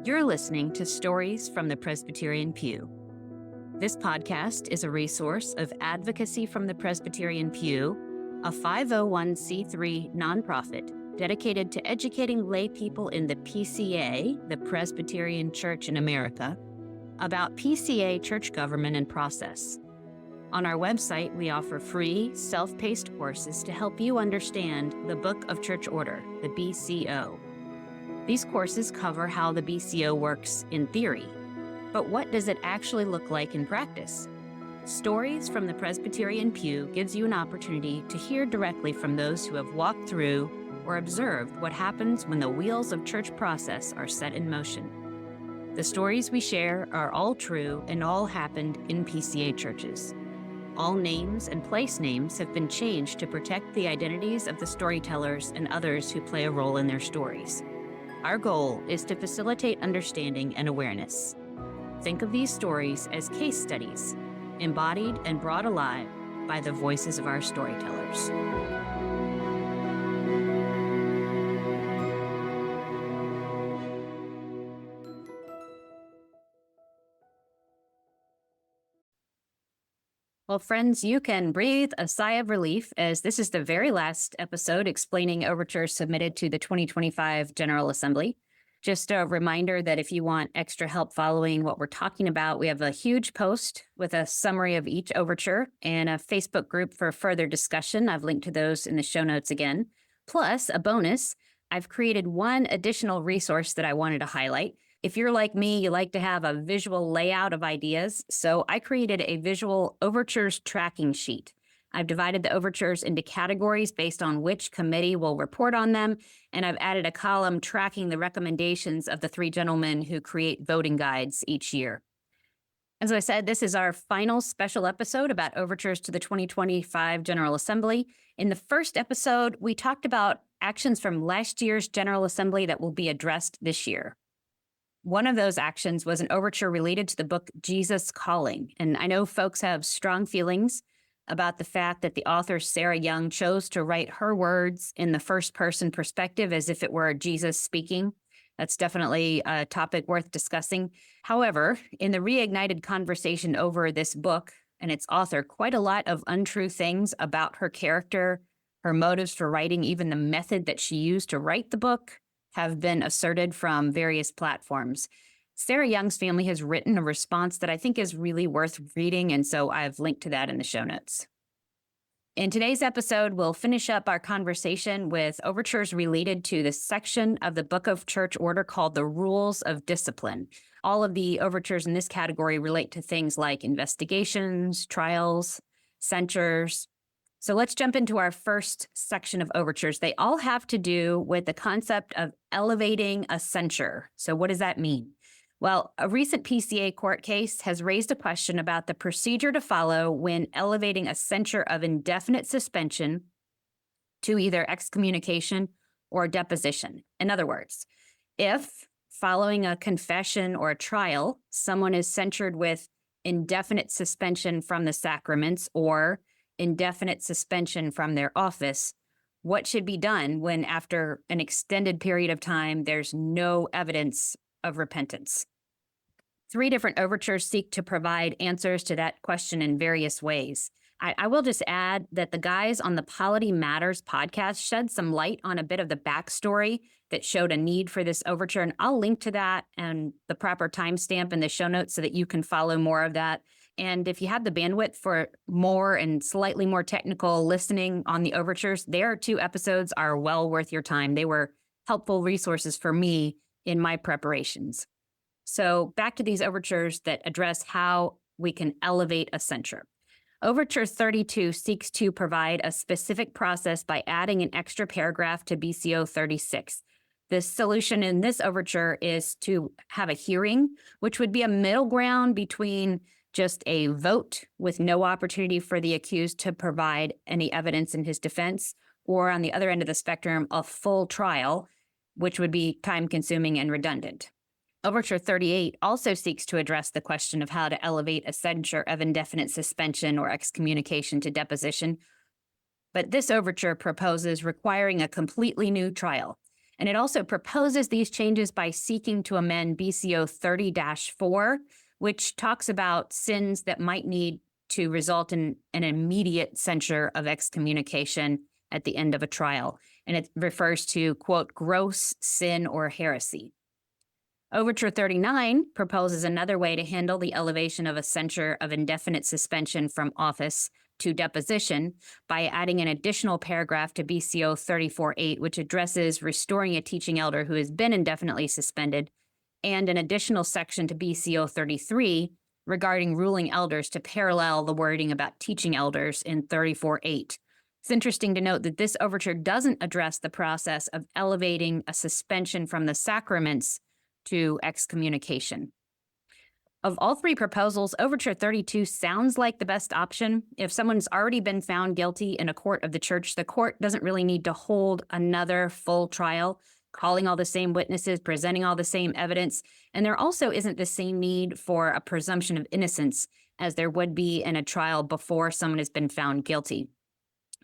You're listening to Stories from the Presbyterian Pew. This podcast is a resource of Advocacy from the Presbyterian Pew, a 501c3 nonprofit dedicated to educating lay people in the PCA, the Presbyterian Church in America, about PCA church government and process. On our website, we offer free, self-paced courses to help you understand the Book of Church Order, the BCO. These courses cover how the BCO works in theory, but what does it actually look like in practice? Stories from the Presbyterian Pew gives you an opportunity to hear directly from those who have walked through or observed what happens when the wheels of church process are set in motion. The stories we share are all true and all happened in PCA churches. All names and place names have been changed to protect the identities of the storytellers and others who play a role in their stories. Our goal is to facilitate understanding and awareness. Think of these stories as case studies, embodied and brought alive by the voices of our storytellers. Well, friends, you can breathe a sigh of relief as this is the very last episode explaining overtures submitted to the 2025 General Assembly. Just a reminder that if you want extra help following what we're talking about, we have a huge post with a summary of each overture and a Facebook group for further discussion. I've linked to those in the show notes again. Plus, a bonus, I've created one additional resource that I wanted to highlight. If you're like me, you like to have a visual layout of ideas, so I created a visual overtures tracking sheet. I've divided the overtures into categories based on which committee will report on them, and I've added a column tracking the recommendations of the three gentlemen who create voting guides each year. As I said, this is our final special episode about overtures to the 2025 General Assembly. In the first episode, we talked about actions from last year's General Assembly that will be addressed this year. One of those actions was an overture related to the book Jesus Calling. And I know folks have strong feelings about the fact that the author Sarah Young chose to write her words in the first-person perspective as if it were Jesus speaking. That's definitely a topic worth discussing. However, in the reignited conversation over this book and its author, quite a lot of untrue things about her character, her motives for writing, even the method that she used to write the book, have been asserted from various platforms. Sarah Young's family has written a response that I think is really worth reading, and so I've linked to that in the show notes. In today's episode, we'll finish up our conversation with overtures related to the section of the Book of Church Order called the Rules of Discipline. All of the overtures in this category relate to things like investigations, trials, censures. So let's jump into our first section of overtures. They all have to do with the concept of elevating a censure. So what does that mean? Well, a recent PCA court case has raised a question about the procedure to follow when elevating a censure of indefinite suspension to either excommunication or deposition. In other words, if following a confession or a trial, someone is censured with indefinite suspension from the sacraments or indefinite suspension from their office, what should be done when after an extended period of time, there's no evidence of repentance? 3 different overtures seek to provide answers to that question in various ways. I will just add that the guys on the Polity Matters podcast shed some light on a bit of the backstory that showed a need for this overture, and I'll link to that and the proper timestamp in the show notes so that you can follow more of that. And if you have the bandwidth for more and slightly more technical listening on the overtures, their 2 episodes are well worth your time. They were helpful resources for me in my preparations. So back to these overtures that address how we can elevate a censure. Overture 32 seeks to provide a specific process by adding an extra paragraph to BCO 36. The solution in this overture is to have a hearing, which would be a middle ground between just a vote with no opportunity for the accused to provide any evidence in his defense, or on the other end of the spectrum, a full trial, which would be time-consuming and redundant. Overture 38 also seeks to address the question of how to elevate a censure of indefinite suspension or excommunication to deposition, but this overture proposes requiring a completely new trial. And it also proposes these changes by seeking to amend BCO 30-4, which talks about sins that might need to result in an immediate censure of excommunication at the end of a trial. And it refers to, quote, gross sin or heresy. Overture 39 proposes another way to handle the elevation of a censure of indefinite suspension from office to deposition by adding an additional paragraph to BCO 34.8, which addresses restoring a teaching elder who has been indefinitely suspended, and an additional section to BCO 33 regarding ruling elders to parallel the wording about teaching elders in 34.8. It's interesting to note that this overture doesn't address the process of elevating a suspension from the sacraments to excommunication. Of all three proposals, Overture 32 sounds like the best option. If someone's already been found guilty in a court of the church, the court doesn't really need to hold another full trial, calling all the same witnesses, presenting all the same evidence, and there also isn't the same need for a presumption of innocence as there would be in a trial before someone has been found guilty.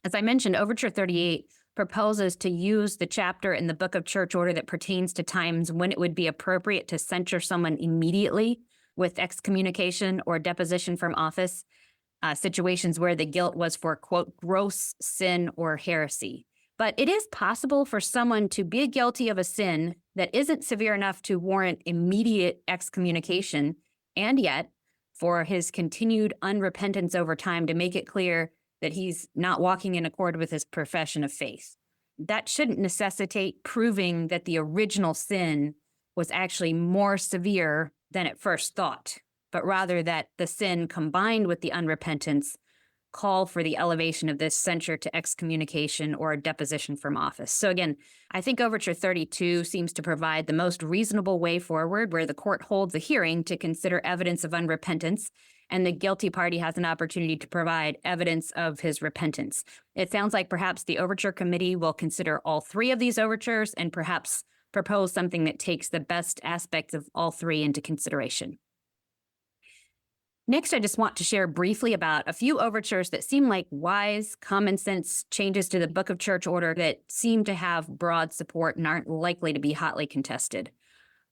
As I mentioned, Overture 38 proposes to use the chapter in the Book of Church Order that pertains to times when it would be appropriate to censure someone immediately with excommunication or deposition from office, situations where the guilt was for, quote, gross sin or heresy. But it is possible for someone to be guilty of a sin that isn't severe enough to warrant immediate excommunication, and yet for his continued unrepentance over time to make it clear that he's not walking in accord with his profession of faith. That shouldn't necessitate proving that the original sin was actually more severe than at first thought, but rather that the sin combined with the unrepentance call for the elevation of this censure to excommunication or deposition from office. So again, I think Overture 32 seems to provide the most reasonable way forward, where the court holds a hearing to consider evidence of unrepentance, and the guilty party has an opportunity to provide evidence of his repentance. It sounds like perhaps the Overture Committee will consider all three of these overtures and perhaps propose something that takes the best aspects of all three into consideration. Next, I just want to share briefly about a few overtures that seem like wise, common sense changes to the Book of Church Order that seem to have broad support and aren't likely to be hotly contested.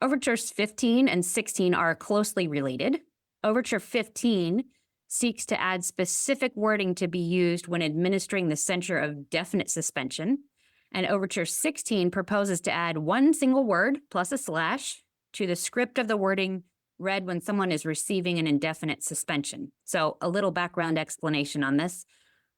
Overtures 15 and 16 are closely related. Overture 15 seeks to add specific wording to be used when administering the censure of definite suspension, and Overture 16 proposes to add one single word plus a slash to the script of the wording read when someone is receiving an indefinite suspension. So a little background explanation on this.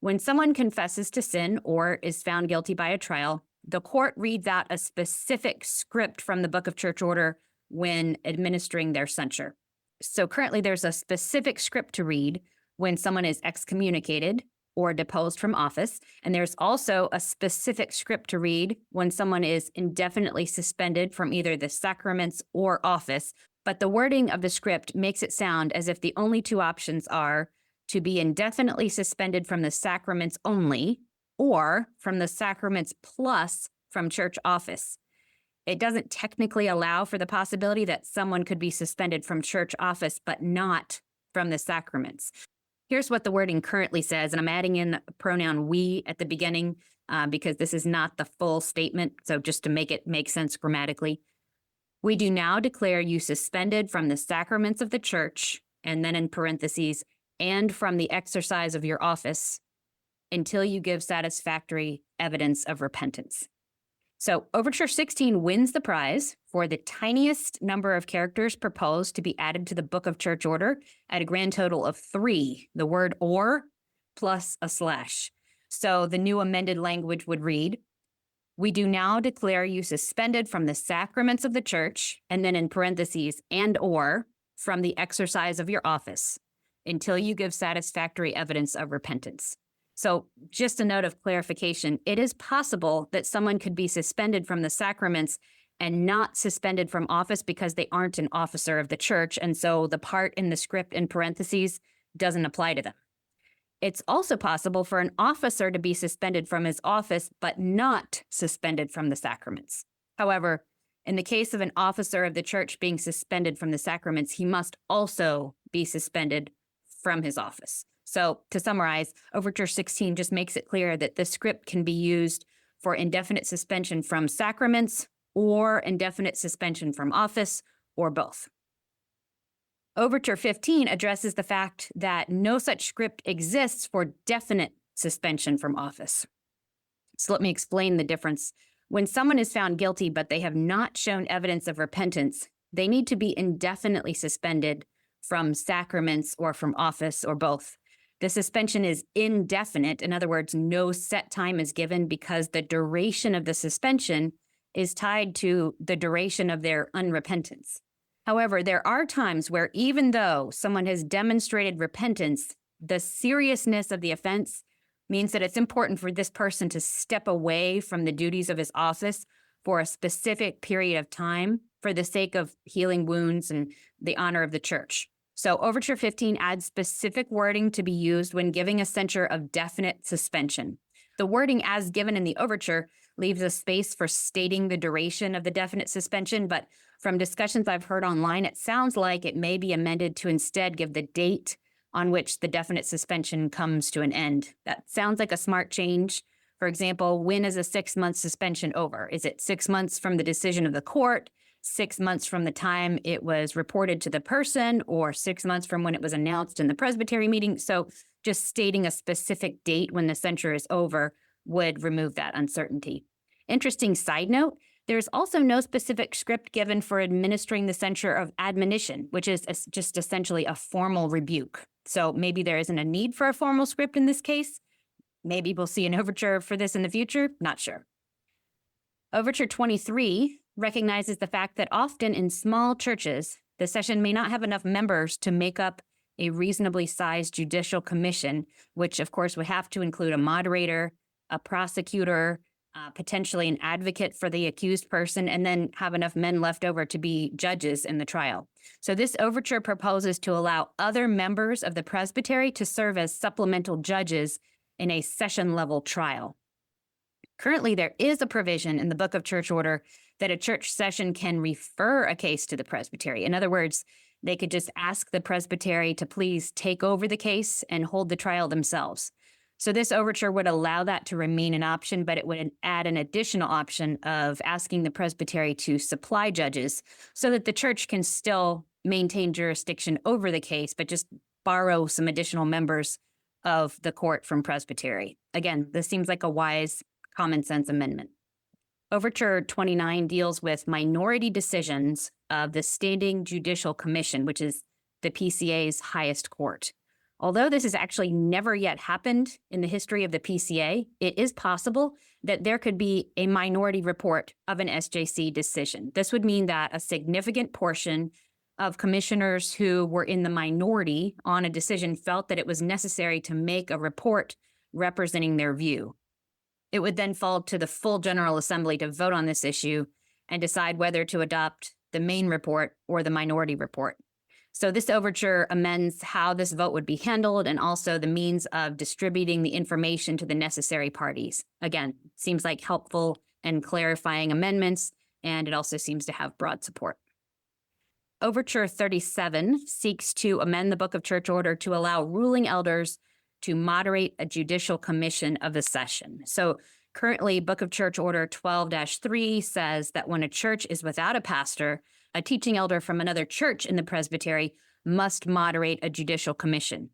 When someone confesses to sin or is found guilty by a trial, the court reads out a specific script from the Book of Church Order when administering their censure. So currently there's a specific script to read when someone is excommunicated or deposed from office, and there's also a specific script to read when someone is indefinitely suspended from either the sacraments or office. But the wording of the script makes it sound as if the only two options are to be indefinitely suspended from the sacraments only, or from the sacraments plus from church office. It doesn't technically allow for the possibility that someone could be suspended from church office, but not from the sacraments. Here's what the wording currently says, and I'm adding in the pronoun we at the beginning because this is not the full statement, so just to make it make sense grammatically. We do now declare you suspended from the sacraments of the church, and then in parentheses, and from the exercise of your office until you give satisfactory evidence of repentance. So Overture 16 wins the prize for the tiniest number of characters proposed to be added to the Book of Church Order at a grand total of 3, the word or plus a slash. So the new amended language would read, we do now declare you suspended from the sacraments of the church, and then in parentheses, and or from the exercise of your office until you give satisfactory evidence of repentance. So just a note of clarification, it is possible that someone could be suspended from the sacraments and not suspended from office because they aren't an officer of the church, and so the part in the script in parentheses doesn't apply to them. It's also possible for an officer to be suspended from his office, but not suspended from the sacraments. However, in the case of an officer of the church being suspended from the sacraments, he must also be suspended from his office. So to summarize, Overture 16 just makes it clear that the script can be used for indefinite suspension from sacraments or indefinite suspension from office, or both. Overture 15 addresses the fact that no such script exists for definite suspension from office. So let me explain the difference. When someone is found guilty, but they have not shown evidence of repentance, they need to be indefinitely suspended from sacraments or from office or both. The suspension is indefinite. In other words, no set time is given because the duration of the suspension is tied to the duration of their unrepentance. However, there are times where even though someone has demonstrated repentance, the seriousness of the offense means that it's important for this person to step away from the duties of his office for a specific period of time for the sake of healing wounds and the honor of the church. So Overture 15 adds specific wording to be used when giving a censure of definite suspension. The wording as given in the overture leaves a space for stating the duration of the definite suspension, but from discussions I've heard online, it sounds like it may be amended to instead give the date on which the definite suspension comes to an end. That sounds like a smart change. For example, when is a 6-month suspension over? Is it 6 months from the decision of the court, 6 months from the time it was reported to the person, or 6 months from when it was announced in the presbytery meeting? So just stating a specific date when the censure is over would remove that uncertainty. Interesting side note, there's also no specific script given for administering the censure of admonition, which is just essentially a formal rebuke. So maybe there isn't a need for a formal script in this case. Maybe we'll see an overture for this in the future. Not sure. Overture 23 recognizes the fact that often in small churches, the session may not have enough members to make up a reasonably sized judicial commission, which of course would have to include a moderator, a prosecutor, potentially an advocate for the accused person, and then have enough men left over to be judges in the trial. So this overture proposes to allow other members of the presbytery to serve as supplemental judges in a session-level trial. Currently, there is a provision in the Book of Church Order that a church session can refer a case to the presbytery. In other words, they could just ask the presbytery to please take over the case and hold the trial themselves. So this overture would allow that to remain an option, but it would add an additional option of asking the presbytery to supply judges so that the church can still maintain jurisdiction over the case, but just borrow some additional members of the court from presbytery. Again, this seems like a wise, common sense amendment. Overture 29 deals with minority decisions of the Standing Judicial Commission, which is the PCA's highest court. Although this has actually never yet happened in the history of the PCA, it is possible that there could be a minority report of an SJC decision. This would mean that a significant portion of commissioners who were in the minority on a decision felt that it was necessary to make a report representing their view. It would then fall to the full General Assembly to vote on this issue and decide whether to adopt the main report or the minority report. So this overture amends how this vote would be handled and also the means of distributing the information to the necessary parties. Again, seems like helpful and clarifying amendments, and it also seems to have broad support. Overture 37 seeks to amend the Book of Church Order to allow ruling elders to moderate a judicial commission of the session. So currently, Book of Church Order 12-3 says that when a church is without a pastor, a teaching elder from another church in the presbytery must moderate a judicial commission.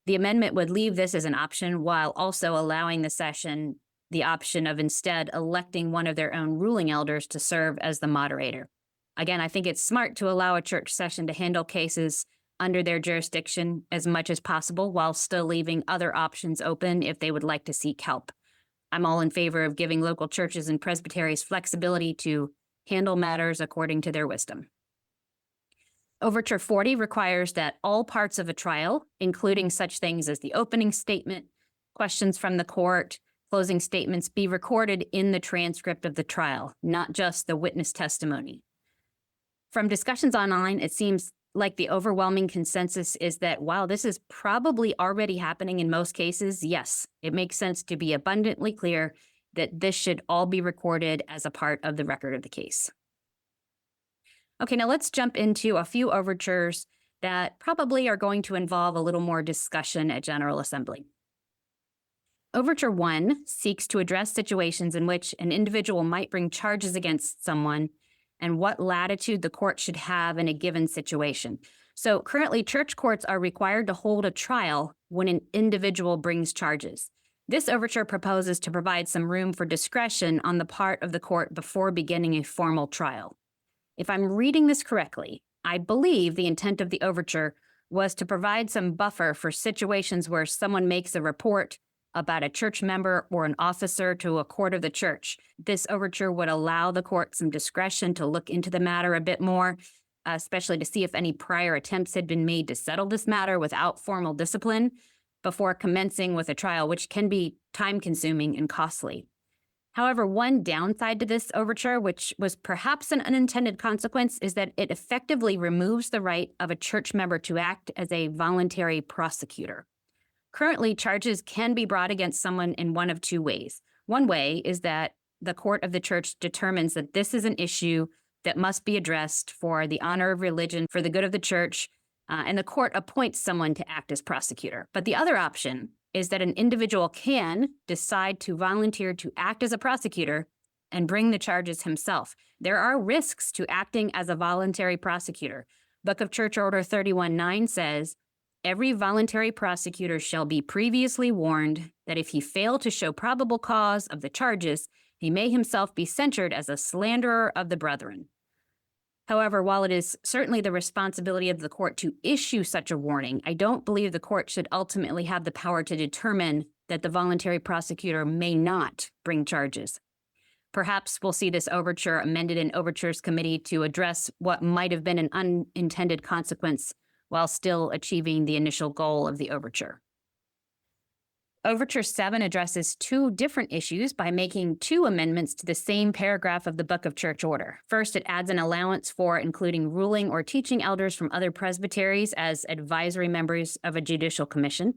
The amendment would leave this as an option while also allowing the session the option of instead electing one of their own ruling elders to serve as the moderator. Again, I think it's smart to allow a church session to handle cases under their jurisdiction as much as possible while still leaving other options open if they would like to seek help. I'm all in favor of giving local churches and presbyteries flexibility to handle matters according to their wisdom. Overture 40 requires that all parts of a trial, including such things as the opening statement, questions from the court, closing statements, be recorded in the transcript of the trial, not just the witness testimony. From discussions online, it seems like the overwhelming consensus is that while this is probably already happening in most cases, yes, it makes sense to be abundantly clear that this should all be recorded as a part of the record of the case. Okay, now let's jump into a few overtures that probably are going to involve a little more discussion at General Assembly. Overture 1 seeks to address situations in which an individual might bring charges against someone and what latitude the court should have in a given situation. So currently, church courts are required to hold a trial when an individual brings charges. This overture proposes to provide some room for discretion on the part of the court before beginning a formal trial. If I'm reading this correctly, I believe the intent of the overture was to provide some buffer for situations where someone makes a report about a church member or an officer to a court of the church. This overture would allow the court some discretion to look into the matter a bit more, especially to see if any prior attempts had been made to settle this matter without formal discipline before commencing with a trial, which can be time-consuming and costly. However, one downside to this overture, which was perhaps an unintended consequence, is that it effectively removes the right of a church member to act as a voluntary prosecutor. Currently, charges can be brought against someone in one of two ways. One way is that the court of the church determines that this is an issue that must be addressed for the honor of religion, for the good of the church, and the court appoints someone to act as prosecutor. But the other option is that an individual can decide to volunteer to act as a prosecutor and bring the charges himself. There are risks to acting as a voluntary prosecutor. Book of Church Order 31:9 says, "Every voluntary prosecutor shall be previously warned that if he fail to show probable cause of the charges, he may himself be censured as a slanderer of the brethren." However, while it is certainly the responsibility of the court to issue such a warning, I don't believe the court should ultimately have the power to determine that the voluntary prosecutor may not bring charges. Perhaps we'll see this overture amended in Overtures Committee to address what might have been an unintended consequence while still achieving the initial goal of the overture. Overture 7 addresses two different issues by making two amendments to the same paragraph of the Book of Church Order. First, it adds an allowance for including ruling or teaching elders from other presbyteries as advisory members of a judicial commission.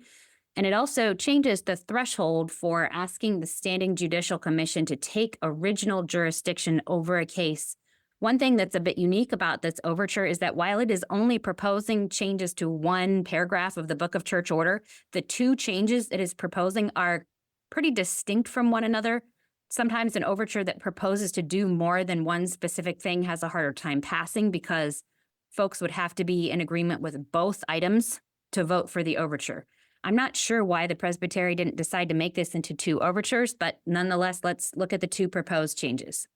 And it also changes the threshold for asking the standing judicial commission to take original jurisdiction over a case. One thing that's a bit unique about this overture is that while it is only proposing changes to one paragraph of the Book of Church Order, the two changes it is proposing are pretty distinct from one another. Sometimes an overture that proposes to do more than one specific thing has a harder time passing because folks would have to be in agreement with both items to vote for the overture. I'm not sure why the presbytery didn't decide to make this into two overtures, but nonetheless, let's look at the two proposed changes.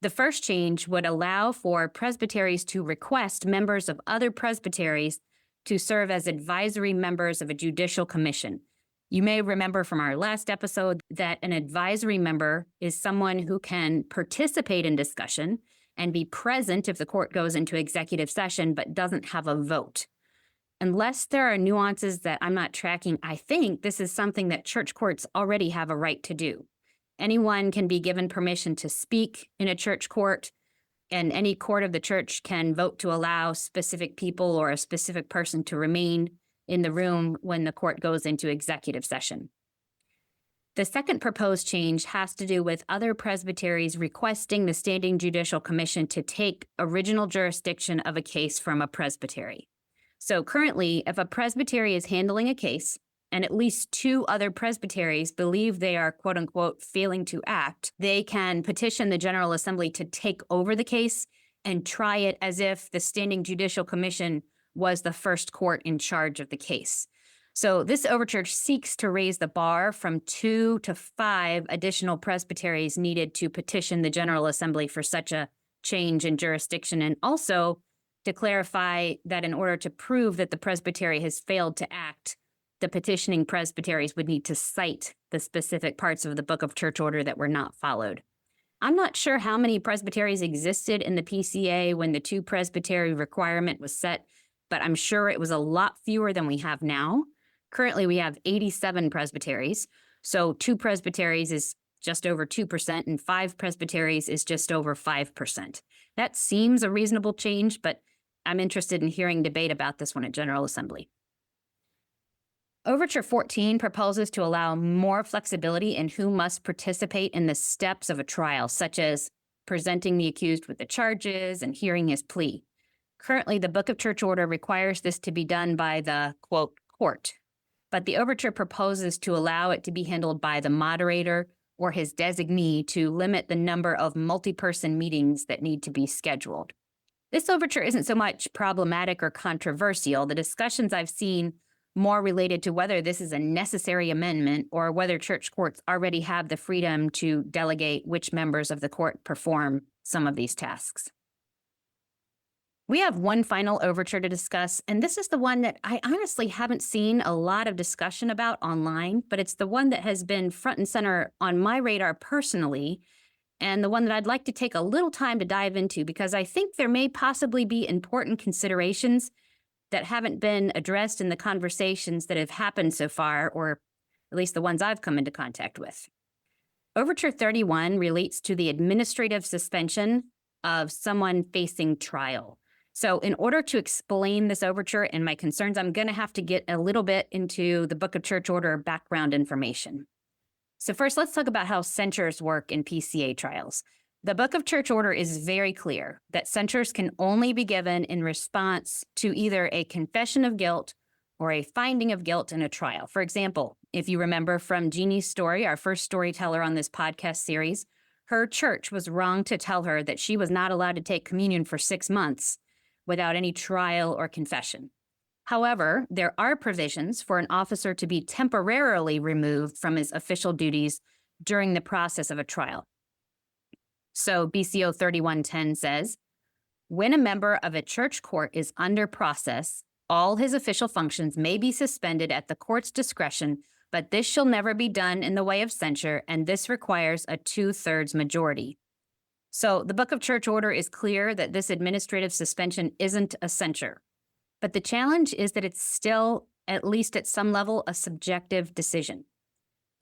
The first change would allow for presbyteries to request members of other presbyteries to serve as advisory members of a judicial commission. You may remember from our last episode that an advisory member is someone who can participate in discussion and be present if the court goes into executive session but doesn't have a vote. Unless there are nuances that I'm not tracking, I think this is something that church courts already have a right to do. Anyone can be given permission to speak in a church court, and any court of the church can vote to allow specific people or a specific person to remain in the room when the court goes into executive session. The second proposed change has to do with other presbyteries requesting the Standing Judicial Commission to take original jurisdiction of a case from a presbytery. So currently, if a presbytery is handling a case, and at least two other presbyteries believe they are, quote unquote, failing to act, they can petition the General Assembly to take over the case and try it as if the Standing Judicial Commission was the first court in charge of the case. So this overture seeks to raise the bar from 2 to 5 additional presbyteries needed to petition the General Assembly for such a change in jurisdiction, and also to clarify that in order to prove that the presbytery has failed to act, the petitioning presbyteries would need to cite the specific parts of the Book of Church Order that were not followed. I'm not sure how many presbyteries existed in the PCA when the 2 presbytery requirement was set, but I'm sure it was a lot fewer than we have now. Currently, we have 87 presbyteries, so 2 presbyteries is just over 2%, and 5 presbyteries is just over 5%. That seems a reasonable change, but I'm interested in hearing debate about this one at General Assembly. Overture 14 proposes to allow more flexibility in who must participate in the steps of a trial, such as presenting the accused with the charges and hearing his plea. Currently, the Book of Church Order requires this to be done by the, quote, court. but the overture proposes to allow it to be handled by the moderator or his designee to limit the number of multi-person meetings that need to be scheduled. This overture isn't so much problematic or controversial. The discussions I've seen more related to whether this is a necessary amendment or whether church courts already have the freedom to delegate which members of the court perform some of these tasks. We have one final overture to discuss, and this is the one that I honestly haven't seen a lot of discussion about online, but it's the one that has been front and center on my radar personally, and the one that I'd like to take a little time to dive into because I think there may possibly be important considerations that haven't been addressed in the conversations that have happened so far, or at least the ones I've come into contact with. Overture 31 relates to the administrative suspension of someone facing trial. So in order to explain this overture and my concerns, I'm going to have to get a little bit into the Book of Church Order background information. So first, let's talk about how censures work in PCA trials. The Book of Church Order is very clear that censures can only be given in response to either a confession of guilt or a finding of guilt in a trial. For example, if you remember from Jeannie's story, our first storyteller on this podcast series, her church was wrong to tell her that she was not allowed to take communion for 6 months without any trial or confession. However, there are provisions for an officer to be temporarily removed from his official duties during the process of a trial. So BCO 3110 says, when a member of a church court is under process, all his official functions may be suspended at the court's discretion, but this shall never be done in the way of censure, and this requires a 2/3 majority. So the Book of Church Order is clear that this administrative suspension isn't a censure. But the challenge is that it's still, at least at some level, a subjective decision.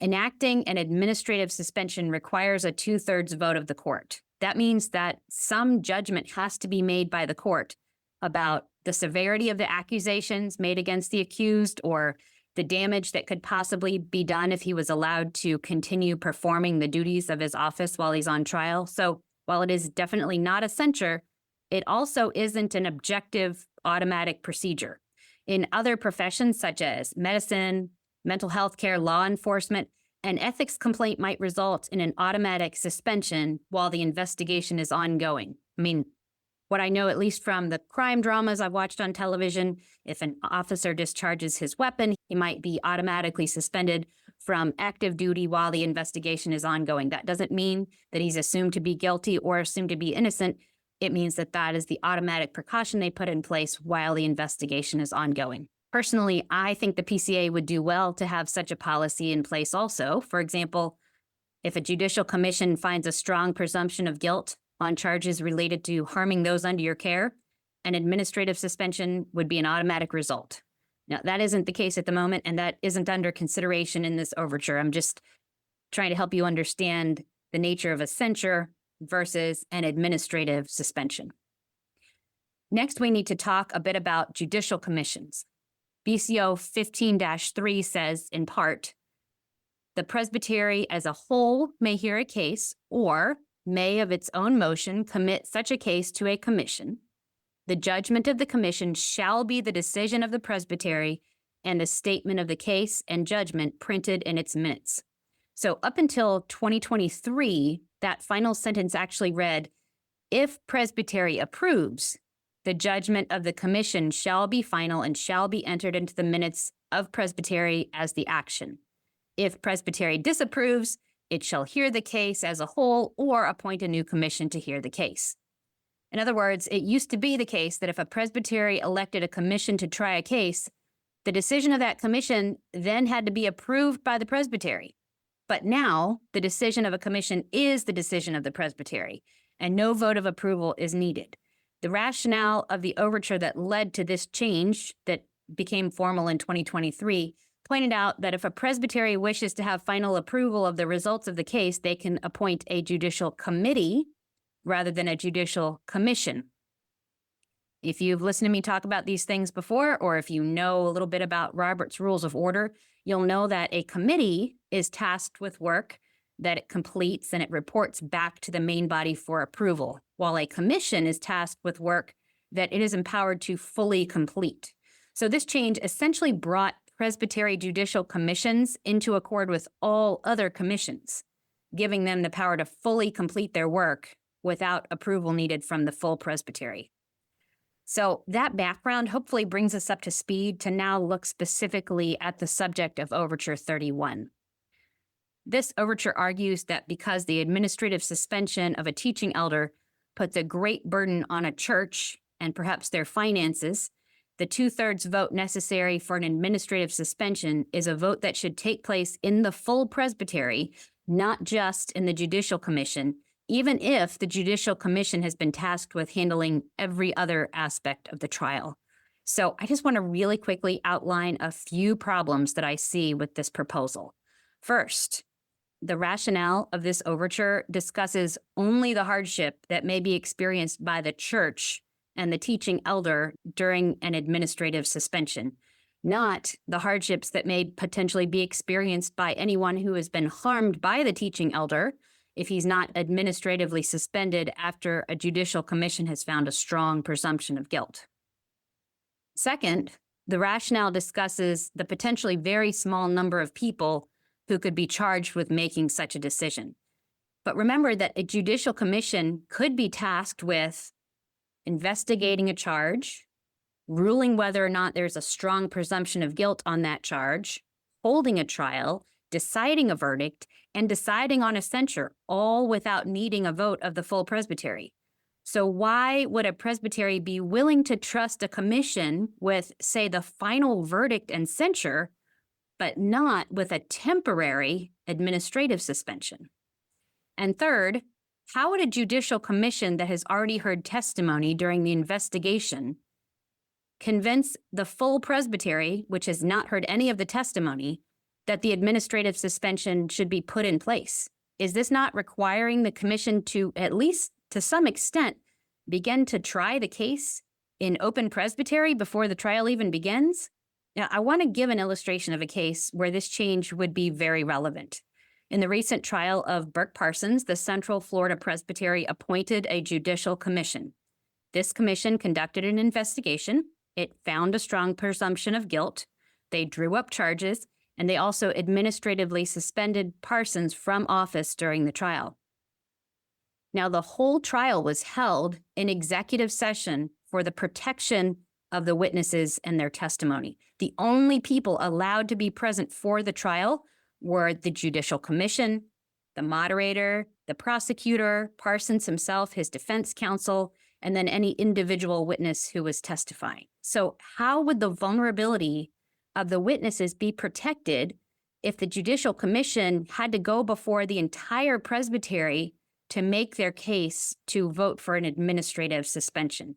Enacting an administrative suspension requires a 2/3 vote of the court. That means that some judgment has to be made by the court about the severity of the accusations made against the accused or the damage that could possibly be done if he was allowed to continue performing the duties of his office while he's on trial. So while it is definitely not a censure, it also isn't an objective automatic procedure. In other professions such as medicine, mental health care, law enforcement, an ethics complaint might result in an automatic suspension while the investigation is ongoing. I mean, what I know, at least from the crime dramas I've watched on television, if an officer discharges his weapon, he might be automatically suspended from active duty while the investigation is ongoing. That doesn't mean that he's assumed to be guilty or assumed to be innocent. It means that that is the automatic precaution they put in place while the investigation is ongoing. Personally, I think the PCA would do well to have such a policy in place also. For example, if a judicial commission finds a strong presumption of guilt on charges related to harming those under your care, an administrative suspension would be an automatic result. Now, that isn't the case at the moment, and that isn't under consideration in this overture. I'm just trying to help you understand the nature of a censure versus an administrative suspension. Next, we need to talk a bit about judicial commissions. BCO 15-3 says, in part, the presbytery as a whole may hear a case or may of its own motion commit such a case to a commission. The judgment of the commission shall be the decision of the presbytery and the statement of the case and judgment printed in its minutes. So up until 2023, that final sentence actually read, if presbytery approves, the judgment of the commission shall be final and shall be entered into the minutes of presbytery as the action. If presbytery disapproves, it shall hear the case as a whole or appoint a new commission to hear the case. In other words, it used to be the case that if a presbytery elected a commission to try a case, the decision of that commission then had to be approved by the presbytery. But now, the decision of a commission is the decision of the presbytery, and no vote of approval is needed. The rationale of the overture that led to this change that became formal in 2023 pointed out that if a presbytery wishes to have final approval of the results of the case, they can appoint a judicial committee rather than a judicial commission. If you've listened to me talk about these things before, or if you know a little bit about Robert's Rules of Order, you'll know that a committee is tasked with work that it completes and it reports back to the main body for approval, while a commission is tasked with work that it is empowered to fully complete. So this change essentially brought presbytery judicial commissions into accord with all other commissions, giving them the power to fully complete their work without approval needed from the full presbytery. So that background hopefully brings us up to speed to now look specifically at the subject of Overture 31. This overture argues that because the administrative suspension of a teaching elder puts a great burden on a church and perhaps their finances, the 2/3 vote necessary for an administrative suspension is a vote that should take place in the full presbytery, not just in the judicial commission, even if the judicial commission has been tasked with handling every other aspect of the trial. So I just want to really quickly outline a few problems that I see with this proposal. First, the rationale of this overture discusses only the hardship that may be experienced by the church and the teaching elder during an administrative suspension, not the hardships that may potentially be experienced by anyone who has been harmed by the teaching elder if he's not administratively suspended after a judicial commission has found a strong presumption of guilt. Second, the rationale discusses the potentially very small number of people who could be charged with making such a decision. But remember that a judicial commission could be tasked with investigating a charge, ruling whether or not there's a strong presumption of guilt on that charge, holding a trial, deciding a verdict, and deciding on a censure, all without needing a vote of the full presbytery. So why would a presbytery be willing to trust a commission with, say, the final verdict and censure, but not with a temporary administrative suspension? And third, how would a judicial commission that has already heard testimony during the investigation convince the full presbytery, which has not heard any of the testimony, that the administrative suspension should be put in place? Is this not requiring the commission to, at least to some extent, begin to try the case in open presbytery before the trial even begins? Now, I want to give an illustration of a case where this change would be very relevant. In the recent trial of Burke Parsons, the Central Florida Presbytery appointed a judicial commission. This commission conducted an investigation. It found a strong presumption of guilt. They drew up charges, and they also administratively suspended Parsons from office during the trial. Now, the whole trial was held in executive session for the protection of the witnesses and their testimony. The only people allowed to be present for the trial were the judicial commission, the moderator, the prosecutor, Parsons himself, his defense counsel, and then any individual witness who was testifying. So how would the vulnerability of the witnesses be protected if the judicial commission had to go before the entire presbytery to make their case to vote for an administrative suspension?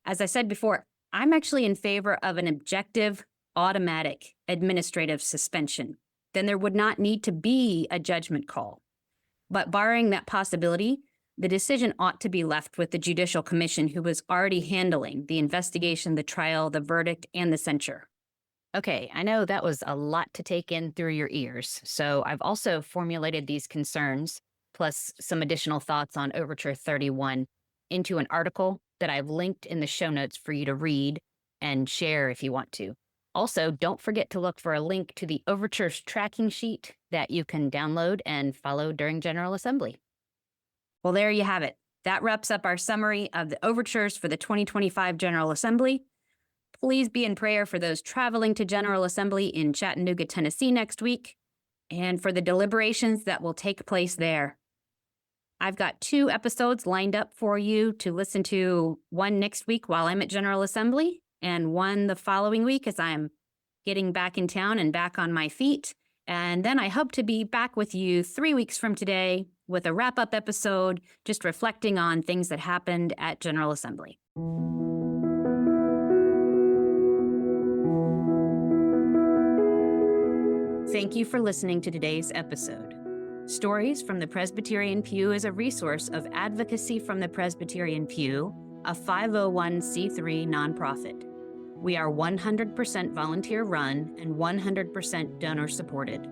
As I said before, I'm actually in favor of an objective, automatic administrative suspension. Then there would not need to be a judgment call. But barring that possibility, the decision ought to be left with the judicial commission who was already handling the investigation, the trial, the verdict, and the censure. Okay, I know that was a lot to take in through your ears, so I've also formulated these concerns, plus some additional thoughts on Overture 31, into an article that I've linked in the show notes for you to read and share if you want to. Also, don't forget to look for a link to the Overtures tracking sheet that you can download and follow during General Assembly. Well, there you have it. That wraps up our summary of the Overtures for the 2025 General Assembly. Please be in prayer for those traveling to General Assembly in Chattanooga, Tennessee next week, and for the deliberations that will take place there. I've got 2 episodes lined up for you to listen to, one next week while I'm at General Assembly, and one the following week as I'm getting back in town and back on my feet. And then I hope to be back with you 3 weeks from today with a wrap-up episode, just reflecting on things that happened at General Assembly. Thank you for listening to today's episode. Stories from the Presbyterian Pew is a resource of Advocacy from the Presbyterian Pew, a 501c3 nonprofit. We are 100% volunteer run and 100% donor supported.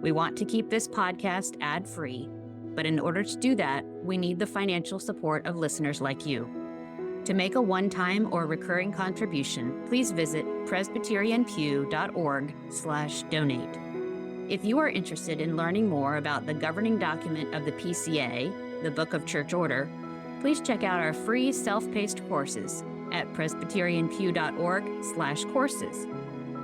We want to keep this podcast ad-free, but in order to do that, we need the financial support of listeners like you. To make a one-time or recurring contribution, please visit presbyterianpew.org/donate. If you are interested in learning more about the governing document of the PCA, the Book of Church Order, please check out our free self-paced courses at presbyterianpew.org/courses.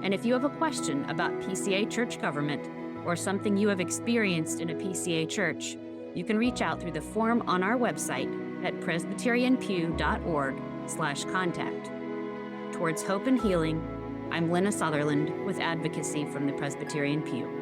And if you have a question about PCA church government or something you have experienced in a PCA church, you can reach out through the form on our website at presbyterianpew.org/contact. Towards hope and healing, I'm Lena Sutherland with Advocacy from the Presbyterian Pew.